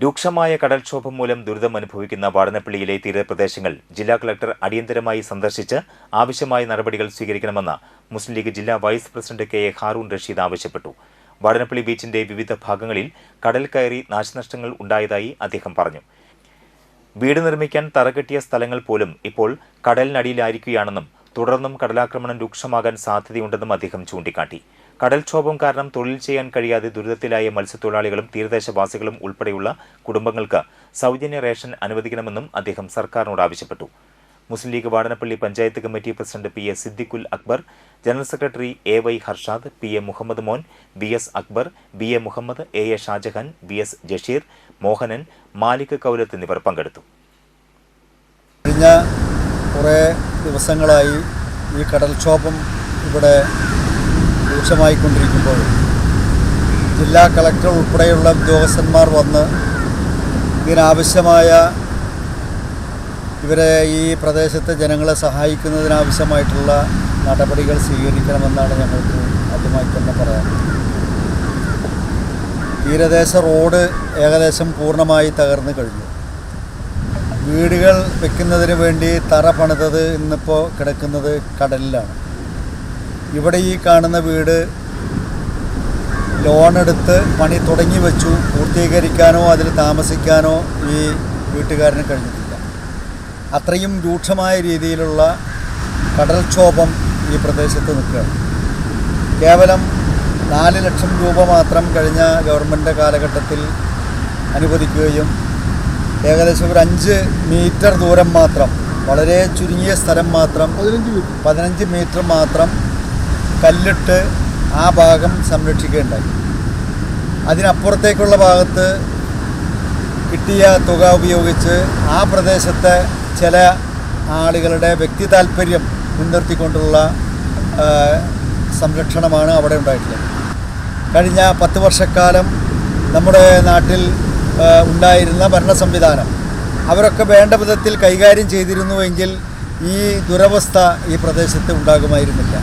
രൂക്ഷമായ കടൽക്ഷോഭം മൂലം ദുരിതം അനുഭവിക്കുന്ന വാടനപ്പള്ളിയിലെ തീരപ്രദേശങ്ങൾ ജില്ലാ കളക്ടർ അടിയന്തരമായി സന്ദർശിച്ച് ആവശ്യമായ നടപടികൾ സ്വീകരിക്കണമെന്ന് മുസ്ലിം ലീഗ് ജില്ലാ vice president K A Haroon Rasheed ആവശ്യപ്പെട്ടു. വാടനപ്പള്ളി ബീച്ചിന്റെ വിവിധ ഭാഗങ്ങളിൽ കടൽ കയറി നാശനഷ്ടങ്ങൾ ഉണ്ടായതായി അദ്ദേഹം പറഞ്ഞു. വീട് നിർമ്മിക്കാൻ തറകെട്ടിയ സ്ഥലങ്ങൾ പോലും ഇപ്പോൾ കടലിനടിയിലായിരിക്കുകയാണെന്നും തുടർന്നും കടലാക്രമണം രൂക്ഷമാകാൻ സാധ്യതയുണ്ടെന്നും അദ്ദേഹം ചൂണ്ടിക്കാട്ടി. കടൽക്ഷോഭം കാരണം തൊഴിൽ ചെയ്യാൻ കഴിയാതെ ദുരിതത്തിലായ മത്സ്യത്തൊഴിലാളികളും തീരദേശവാസികളും ഉൾപ്പെടെയുള്ള കുടുംബങ്ങൾക്ക് സൗജന്യ റേഷൻ അനുവദിക്കണമെന്നും അദ്ദേഹം സർക്കാരിനോട് ആവശ്യപ്പെട്ടു. Muslim League Vatanappally panchayat committee president P S Siddiqul Akbar, general secretary A Y Harshad, P A Muhammad Mon, B S Akbar, B A Muhammad, A A Shajahan, B S Jasheer, Mohanan, Malik Kaulath എന്നിവർ പങ്കെടുത്തു. കഴിഞ്ഞ കുറേ ദിവസങ്ങളായി ഈ കടൽക്ഷോഭം ഇവിടെ രൂക്ഷമായിക്കൊണ്ടിരിക്കുമ്പോൾ ജില്ലാ കളക്ടർ ഉൾപ്പെടെയുള്ള ഉദ്യോഗസ്ഥന്മാർ വന്ന് ഇതിനാവശ്യമായ ഇവരെ ഈ പ്രദേശത്തെ ജനങ്ങളെ സഹായിക്കുന്നതിനാവശ്യമായിട്ടുള്ള നടപടികൾ സ്വീകരിക്കണമെന്നാണ് ഞങ്ങൾക്ക് ആദ്യമായി തന്നെ പറയാനുള്ളത്. തീരദേശ റോഡ് ഏകദേശം പൂർണ്ണമായി തകർന്നു കഴിഞ്ഞു. വീടുകൾ വെക്കുന്നതിന് വേണ്ടി തറ പണിതത് ഇന്നിപ്പോൾ കിടക്കുന്നത് കടലിലാണ്. ഇവിടെ ഈ കാണുന്ന വീട് ലോണെടുത്ത് പണി തുടങ്ങി വെച്ചു. പൂർത്തീകരിക്കാനോ അതിൽ താമസിക്കാനോ ഈ വീട്ടുകാരന് കഴിഞ്ഞിട്ടില്ല. അത്രയും രൂക്ഷമായ രീതിയിലുള്ള കടൽക്ഷോഭം ഈ പ്രദേശത്ത് നിൽക്കുകയാണ്. കേവലം 4 ലക്ഷം രൂപ മാത്രം കഴിഞ്ഞ ഗവൺമെൻറ് കാലഘട്ടത്തിൽ അനുവദിക്കുകയും ഏകദേശം ഒരു 5 മീറ്റർ ദൂരം മാത്രം, വളരെ ചുരുങ്ങിയ സ്ഥലം മാത്രം, 15 മീറ്റർ മാത്രം കല്ലിട്ട് ആ ഭാഗം സംരക്ഷിക്കുകയുണ്ടായി. അതിനപ്പുറത്തേക്കുള്ള ഭാഗത്ത് കിട്ടിയ തുക ഉപയോഗിച്ച് ആ പ്രദേശത്തെ ചില ആളുകളുടെ വ്യക്തി താൽപ്പര്യം മുൻനിർത്തിക്കൊണ്ടുള്ള സംരക്ഷണമാണ് അവിടെ ഉണ്ടായിട്ടുള്ളത്. കഴിഞ്ഞ 10 വർഷക്കാലം നമ്മുടെ നാട്ടിൽ ഉണ്ടായിരുന്ന ഭരണ സംവിധാനം അവരൊക്കെ വേണ്ട വിധത്തിൽ കൈകാര്യം ചെയ്തിരുന്നുവെങ്കിൽ ഈ ദുരവസ്ഥ ഈ പ്രദേശത്ത് ഉണ്ടാകുമായിരുന്നില്ല.